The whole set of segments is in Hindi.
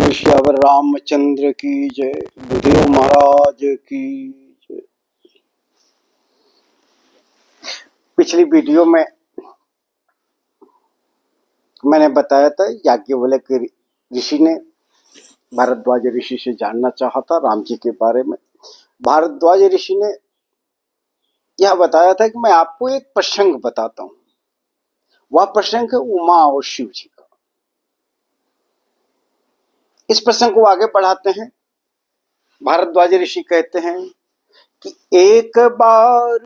बोलो श्यावर रामचंद्र की जय। बुद्धदेव महाराज की जय। पिछली वीडियो में मैंने बताया था याज्ञवल्क्य के ऋषि ने भारद्वाज ऋषि से जानना चाहा था राम जी के बारे में। भारद्वाज ऋषि ने यह बताया था कि मैं आपको एक प्रसंग बताता हूं। वह प्रसंग है उमा और शिव जी का। इस प्रसंग को आगे बढ़ाते हैं। भारद्वाज ऋषि कहते हैं कि एक बार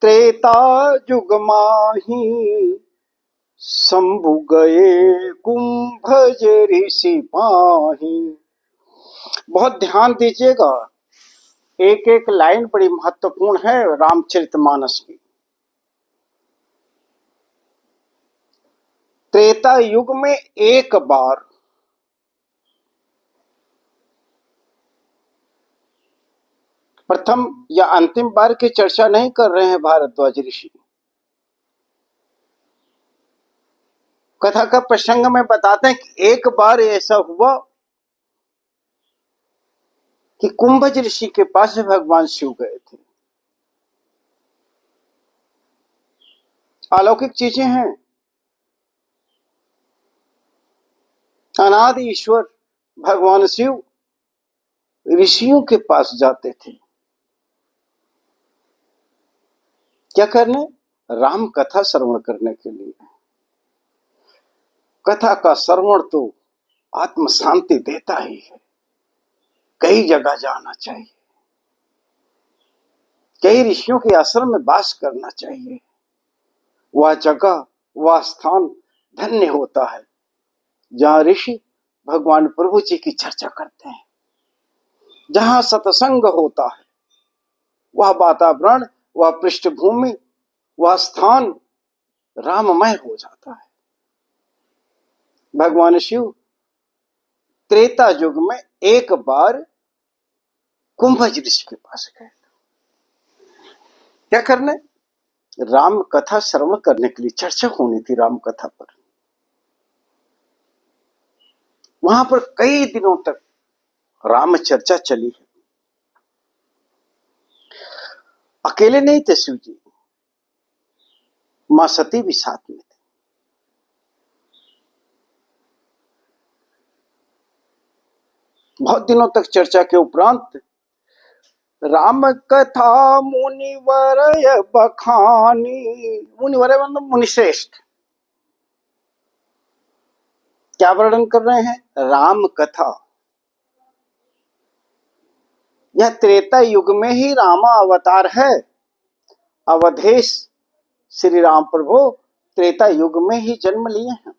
त्रेता युग माही शंभु गए कुंभज ऋषि पाही। बहुत ध्यान दीजिएगा, एक एक लाइन बड़ी महत्वपूर्ण है रामचरितमानस की। त्रेता युग में एक बार प्रथम या अंतिम बार की चर्चा नहीं कर रहे हैं भारद्वाज ऋषि। कथा का प्रसंग में बताते हैं कि एक बार ऐसा हुआ कि कुंभज ऋषि के पास भगवान शिव गए थे। अलौकिक चीजें हैं। अनादि ईश्वर भगवान शिव ऋषियों के पास जाते थे। क्या करने? राम कथा श्रवण करने के लिए। कथा का श्रवण तो आत्म शांति देता ही है। कई जगह जाना चाहिए, कई ऋषियों के आश्रम में वास करना चाहिए। वह जगह, वह स्थान धन्य होता है जहां ऋषि भगवान प्रभु जी की चर्चा करते हैं, जहां सत्संग होता है। वह वातावरण, वह पृष्ठभूमि, वह स्थान राममय हो जाता है। भगवान शिव त्रेता युग में एक बार कुंभज ऋषि के पास गए। क्या करने? राम कथा श्रवण करने के लिए। चर्चा होनी थी राम कथा पर। वहां पर कई दिनों तक राम चर्चा चली है। अकेले नहीं थे शिव जी, मां सती भी साथ में थे। बहुत दिनों तक चर्चा के उपरांत राम कथा मुनिवर बखानी। मुनिवर मतलब मुनिश्रेष्ठ। क्या वर्णन कर रहे हैं? राम कथा। यह त्रेता युग में ही रामा अवतार है। अवधेश श्री राम प्रभु त्रेता युग में ही जन्म लिए हैं।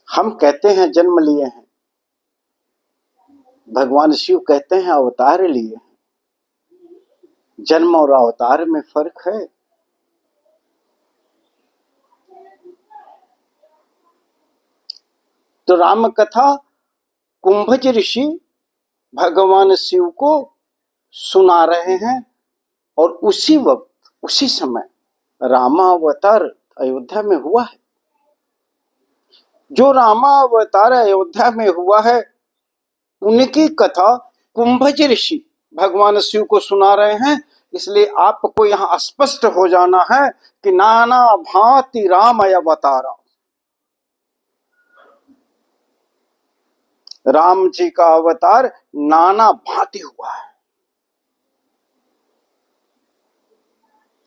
हम कहते हैं जन्म लिए हैं, भगवान शिव कहते हैं अवतार लिए हैं। जन्म और अवतार में फर्क है। तो राम कथा कुंभज ऋषि भगवान शिव को सुना रहे हैं और उसी वक्त, उसी समय रामावतार अयोध्या में हुआ है। जो रामावतार अयोध्या में हुआ है उनकी कथा कुंभज ऋषि भगवान शिव को सुना रहे हैं। इसलिए आपको यहां स्पष्ट हो जाना है कि नाना भांति राम अवतारा। राम जी का अवतार नाना भांति हुआ है।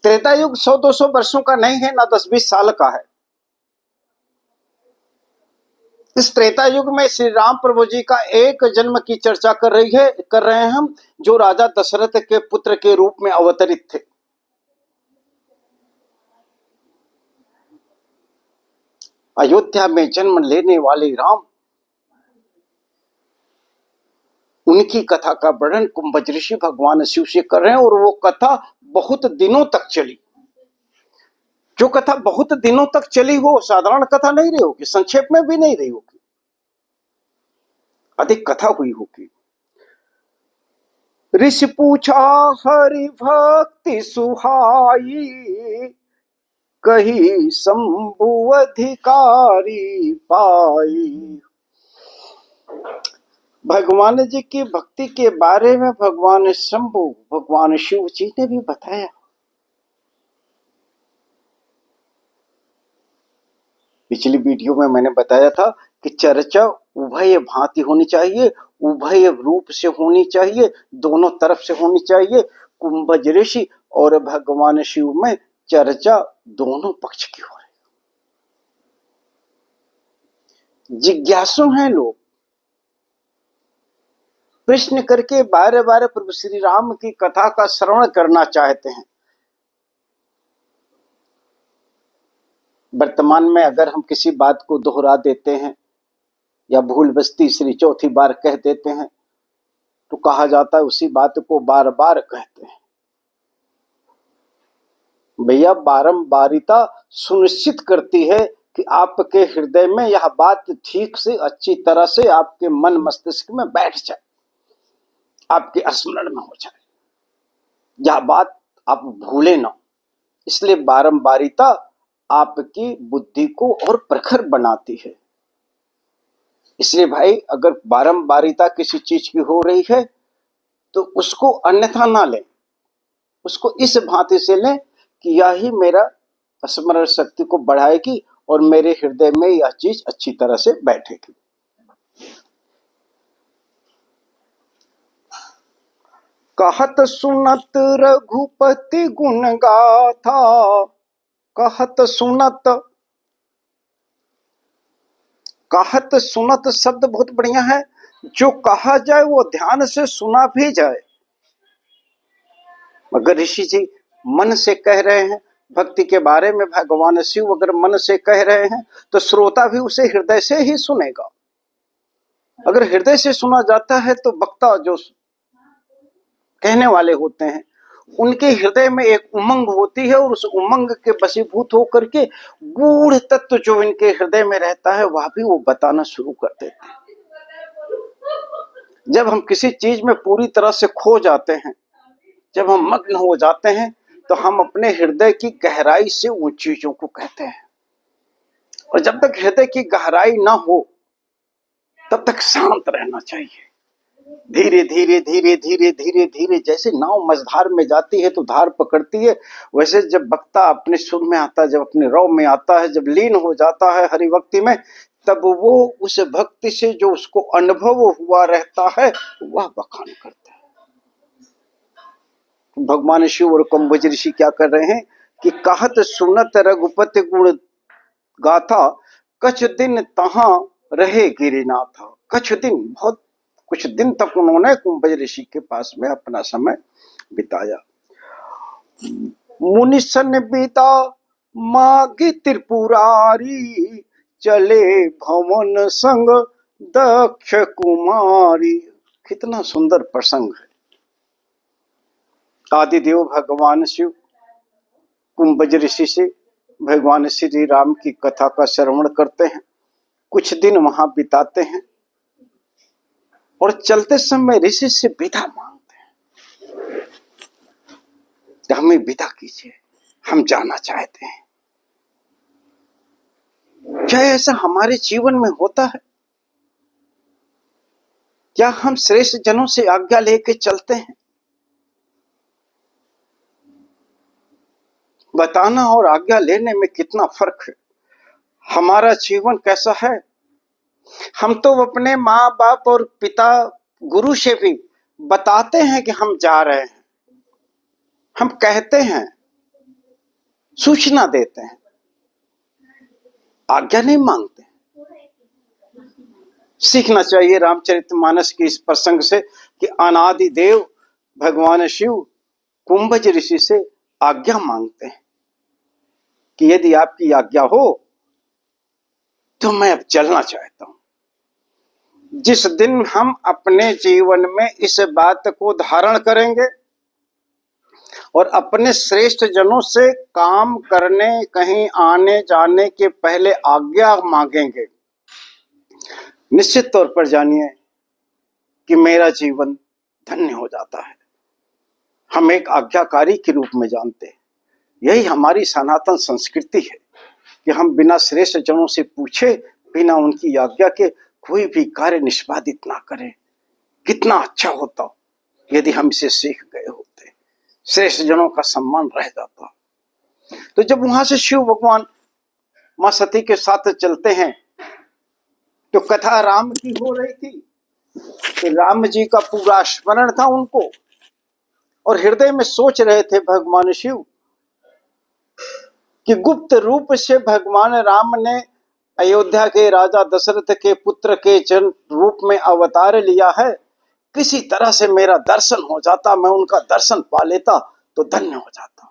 त्रेता युग 100-200 वर्षों का नहीं है, ना 10-20 साल का है। इस त्रेता युग में श्री राम प्रभु जी का एक जन्म की चर्चा कर रहे हैं हम, जो राजा दशरथ के पुत्र के रूप में अवतरित थे। अयोध्या में जन्म लेने वाले राम, उनकी कथा का वर्णन कुंभज ऋषि भगवान शिव से कर रहे हैं। और वो कथा बहुत दिनों तक चली। जो कथा बहुत दिनों तक चली हो साधारण कथा नहीं रही होगी, संक्षेप में भी नहीं रही होगी, अधिक कथा हुई होगी। ऋषि पूछा हरि भक्ति सुहाई, कही शंभु अधिकारी पाई। भगवान जी की भक्ति के बारे में भगवान शंभु, भगवान शिव जी ने भी बताया। पिछली वीडियो में मैंने बताया था कि चर्चा उभय भांति होनी चाहिए, उभय रूप से होनी चाहिए, दोनों तरफ से होनी चाहिए। कुंभज ऋषि और भगवान शिव में चर्चा दोनों पक्ष की हो रही। जिज्ञासु हैं लोग, प्रश्न करके बारे बारे प्रभु श्री राम की कथा का श्रवण करना चाहते हैं। वर्तमान में अगर हम किसी बात को दोहरा देते हैं या भूलवश तीसरी चौथी बार कह देते हैं तो कहा जाता है उसी बात को बार बार कहते हैं। भैया, बारंबारिता सुनिश्चित करती है कि आपके हृदय में यह बात ठीक से अच्छी तरह से आपके मन मस्तिष्क में बैठ जाए, आपके स्मरण में हो जाए, यह बात आप भूले ना। इसलिए बारंबारिता आपकी बुद्धि को और प्रखर बनाती है। इसलिए भाई, अगर बारंबारिता किसी चीज की हो रही है तो उसको अन्यथा ना लें, उसको इस भांति से लें कि यह ही मेरा स्मरण शक्ति को बढ़ाएगी और मेरे हृदय में यह चीज अच्छी तरह से बैठेगी। कहत सुनत रघुपति गुण गाथा, कहत सुनत शब्द बहुत बढ़िया है। जो कहा जाए वो ध्यान से सुना भी जाए। अगर ऋषि जी मन से कह रहे हैं भक्ति के बारे में, भगवान शिव अगर मन से कह रहे हैं तो श्रोता भी उसे हृदय से ही सुनेगा। अगर हृदय से सुना जाता है तो वक्ता, जो कहने वाले होते हैं, उनके हृदय में एक उमंग होती है और उस उमंग के वशीभूत होकर के गूढ़ तत्व जो इनके हृदय में रहता है वह भी वो बताना शुरू कर देते हैं। जब हम किसी चीज में पूरी तरह से खो जाते हैं, जब हम मग्न हो जाते हैं, तो हम अपने हृदय की गहराई से उन चीजों को कहते हैं। और जब तक हृदय की गहराई ना हो तब तक शांत रहना चाहिए। धीरे धीरे धीरे धीरे धीरे धीरे, जैसे नाव मझधार में जाती है तो धार पकड़ती है, वैसे जब वक्ता अपने सुर में आता है, जब अपने रव में आता है, जब लीन हो जाता है हरिभक्ति में, तब वो उस भक्ति से जो उसको अनुभव हुआ रहता है वह बखान करता है। भगवान शिव और कुंभज ऋषि क्या कर रहे हैं कि कहत सुनत रघुपति गुण गाथा, कछ दिन तहां रहे गिरिनाथ। कछ दिन, बहुत कुछ दिन तक उन्होंने कुंभज ऋषि के पास में अपना समय बिताया। मुनिसन बिता मागी त्रिपुरारी, चले भवन संग दक्ष कुमारी। कितना सुंदर प्रसंग है। आदिदेव भगवान शिव कुंभज ऋषि से भगवान श्री राम की कथा का श्रवण करते हैं, कुछ दिन वहां बिताते हैं और चलते समय ऋषि से विदा मांगते हैं कि हमें विदा कीजिए, हम जाना चाहते हैं। क्या ऐसा हमारे जीवन में होता है? क्या हम श्रेष्ठ जनों से आज्ञा लेके चलते हैं? बताना और आज्ञा लेने में कितना फर्क है। हमारा जीवन कैसा है? हम तो अपने माँ बाप और पिता गुरु से भी बताते हैं कि हम जा रहे हैं, हम कहते हैं, सूचना देते हैं, आज्ञा नहीं मांगते। सीखना चाहिए रामचरितमानस के इस प्रसंग से कि अनादि देव भगवान शिव कुंभज ऋषि से आज्ञा मांगते हैं कि यदि आपकी आज्ञा हो तो मैं अब चलना चाहता हूं। जिस दिन हम अपने जीवन में इस बात को धारण करेंगे और अपने श्रेष्ठ जनों से काम करने, कहीं आने जाने के पहले आज्ञा मांगेंगे, निश्चित तौर पर जानिए कि मेरा जीवन धन्य हो जाता है। हम एक आज्ञाकारी के रूप में जानते हैं। यही हमारी सनातन संस्कृति है कि हम बिना श्रेष्ठ जनों से पूछे, बिना उनकी आज्ञा के कोई भी कार्य निष्पादित ना करें। कितना अच्छा होता यदि हम इसे सीख गए होते, श्रेष्ठ जनों का सम्मान रह जाता। तो जब वहां से शिव भगवान मां सती के साथ चलते हैं तो कथा राम की हो रही थी, तो राम जी का पूरा स्मरण था उनको, और हृदय में सोच रहे थे भगवान शिव कि गुप्त रूप से भगवान राम ने अयोध्या के राजा दशरथ के पुत्र के जन रूप में अवतार लिया है, किसी तरह से मेरा दर्शन हो जाता, मैं उनका दर्शन पा लेता तो धन्य हो जाता।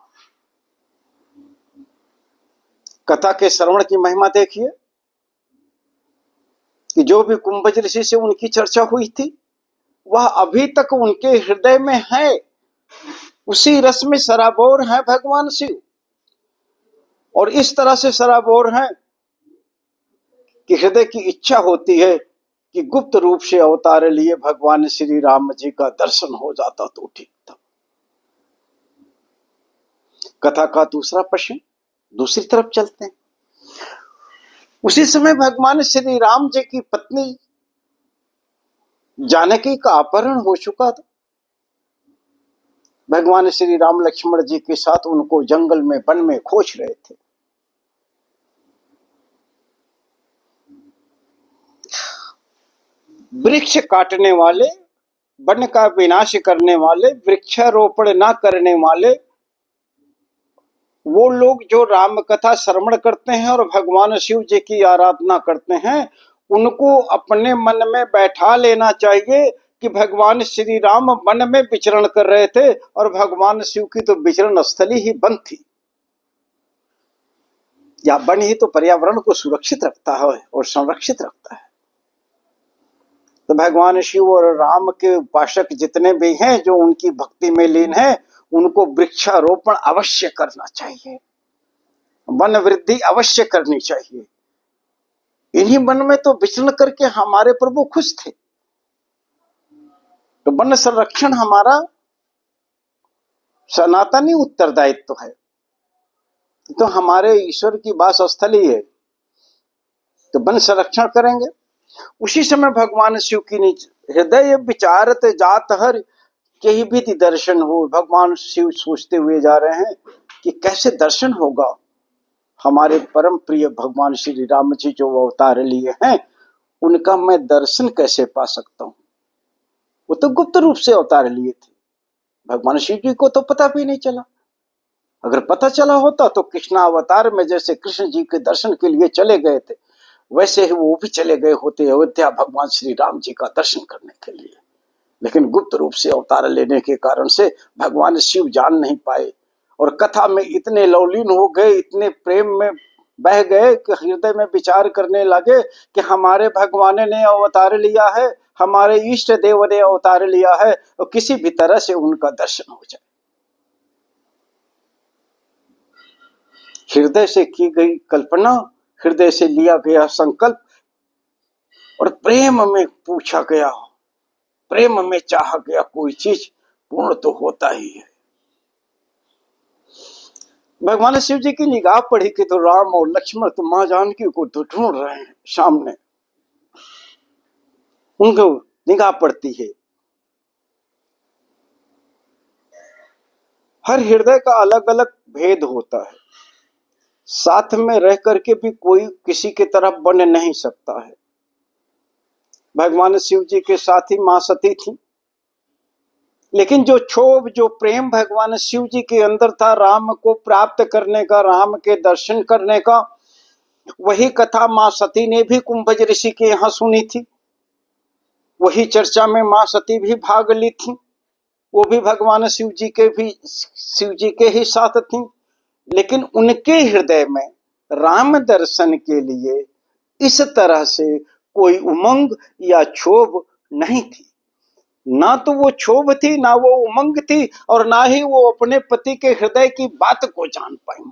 कथा के श्रवण की महिमा देखिए कि जो भी कुंभज ऋषि से उनकी चर्चा हुई थी वह अभी तक उनके हृदय में है, उसी रस में सराबोर है भगवान शिव, और इस तरह से सराबोर है कि हृदय की इच्छा होती है कि गुप्त रूप से अवतार लिए भगवान श्री राम जी का दर्शन हो जाता तो ठीक था। कथा का दूसरा प्रश्न, दूसरी तरफ चलते हैं। उसी समय भगवान श्री राम जी की पत्नी जानकी का अपहरण हो चुका था। भगवान श्री राम लक्ष्मण जी के साथ उनको जंगल में वन में खोज रहे थे। वृक्ष काटने वाले, वन का विनाश करने वाले, वृक्षारोपण ना करने वाले वो लोग जो राम कथा श्रवण करते हैं और भगवान शिव जी की आराधना करते हैं, उनको अपने मन में बैठा लेना चाहिए कि भगवान श्री राम वन में विचरण कर रहे थे और भगवान शिव की तो विचरण स्थली ही वन थी। या वन ही तो पर्यावरण को सुरक्षित रखता है और संरक्षित रखता है। तो भगवान शिव और राम के उपासक जितने भी हैं जो उनकी भक्ति में लीन हैं, उनको वृक्षारोपण अवश्य करना चाहिए, वन वृद्धि अवश्य करनी चाहिए। इन्हीं वन में तो विचरण करके हमारे प्रभु खुश थे। तो वन संरक्षण हमारा सनातनी उत्तरदायित्व है, तो हमारे ईश्वर की वास स्थली है, तो वन संरक्षण करेंगे। उसी समय भगवान शिव की हृदय विचारत जात हर के ही भी दर्शन हो। भगवान शिव सोचते हुए जा रहे हैं कि कैसे दर्शन होगा हमारे परम प्रिय भगवान श्री राम जी जो अवतार लिए हैं, उनका मैं दर्शन कैसे पा सकता हूं। वो तो गुप्त रूप से अवतार लिए थे, भगवान शिव जी को तो पता भी नहीं चला। अगर पता चला होता तो कृष्णा अवतार में जैसे कृष्ण जी के दर्शन के लिए चले गए थे, वैसे ही वो भी चले गए होते अयोध्या भगवान श्री राम जी का दर्शन करने के लिए। लेकिन गुप्त रूप से अवतार लेने के कारण से भगवान शिव जान नहीं पाए और कथा में इतने लवलीन हो गए, इतने प्रेम में बह गए कि हृदय में विचार करने लगे कि हमारे भगवान ने अवतार लिया है, हमारे इष्ट देव ने अवतार लिया है, और किसी भी तरह से उनका दर्शन हो जाए। हृदय से की गई कल्पना, हृदय से लिया गया संकल्प और प्रेम में पूछा गया, प्रेम में चाहा गया कोई चीज पूर्ण तो होता ही है। भगवान शिव जी की निगाह पड़ी कि तो राम और लक्ष्मण तो मां जानकी को तो ढूंढ रहे हैं सामने, उनको निगाह पड़ती है। हर हृदय का अलग अलग भेद होता है, साथ में रह करके भी कोई किसी की तरफ बन नहीं सकता है। भगवान शिव जी के साथ ही मां सती थी, लेकिन जो क्षोभ, जो प्रेम भगवान शिव जी के अंदर था राम को प्राप्त करने का, राम के दर्शन करने का, वही कथा मां सती ने भी कुंभज ऋषि के यहाँ सुनी थी। वही चर्चा में मां सती भी भाग ली थी, वो भी भगवान शिव जी के ही साथ थी। लेकिन उनके हृदय में राम दर्शन के लिए इस तरह से कोई उमंग या क्षोभ नहीं थी। ना तो वो क्षोभ थी, ना वो उमंग थी, और ना ही वो अपने पति के हृदय की बात को जान पाई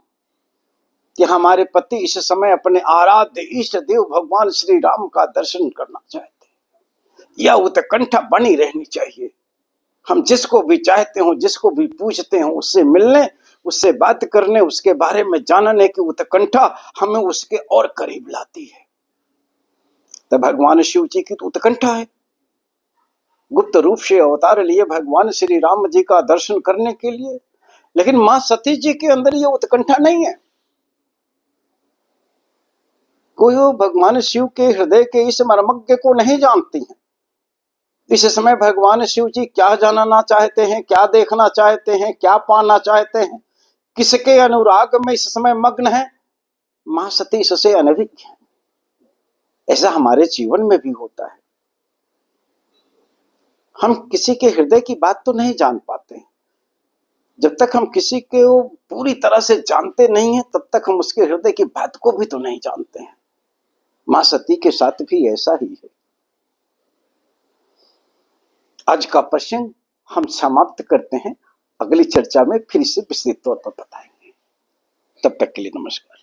कि हमारे पति इस समय अपने आराध्य इष्ट देव भगवान श्री राम का दर्शन करना चाहते। यह उत्कंठा बनी रहनी चाहिए। हम जिसको भी चाहते हो, जिसको भी पूछते हो, उससे मिलने, उससे बात करने, उसके बारे में जानने की उत्कंठा हमें उसके और करीब लाती है। तो भगवान शिव जी की तो उत्कंठा है, गुप्त रूप से अवतार लिए भगवान श्री राम जी का दर्शन करने के लिए, लेकिन मां सती जी के अंदर ये उत्कंठा नहीं है। कोई भगवान शिव के हृदय के इस मर्मज्ञ को नहीं जानती है। इस समय भगवान शिव जी क्या जानना चाहते हैं, क्या देखना चाहते हैं, क्या पाना चाहते हैं, किसके अनुराग में इस समय मग्न है, मां सती इससे अनभिज्ञ है। ऐसा हमारे जीवन में भी होता है। हम किसी के हृदय की बात तो नहीं जान पाते। जब तक हम किसी को पूरी तरह से जानते नहीं है, तब तक हम उसके हृदय की बात को भी तो नहीं जानते हैं। मां सती के साथ भी ऐसा ही है। आज का प्रसंग हम समाप्त करते हैं। अगली चर्चा में फिर इसे विस्तृत तौर पर बताएंगे। तब तक के लिए नमस्कार।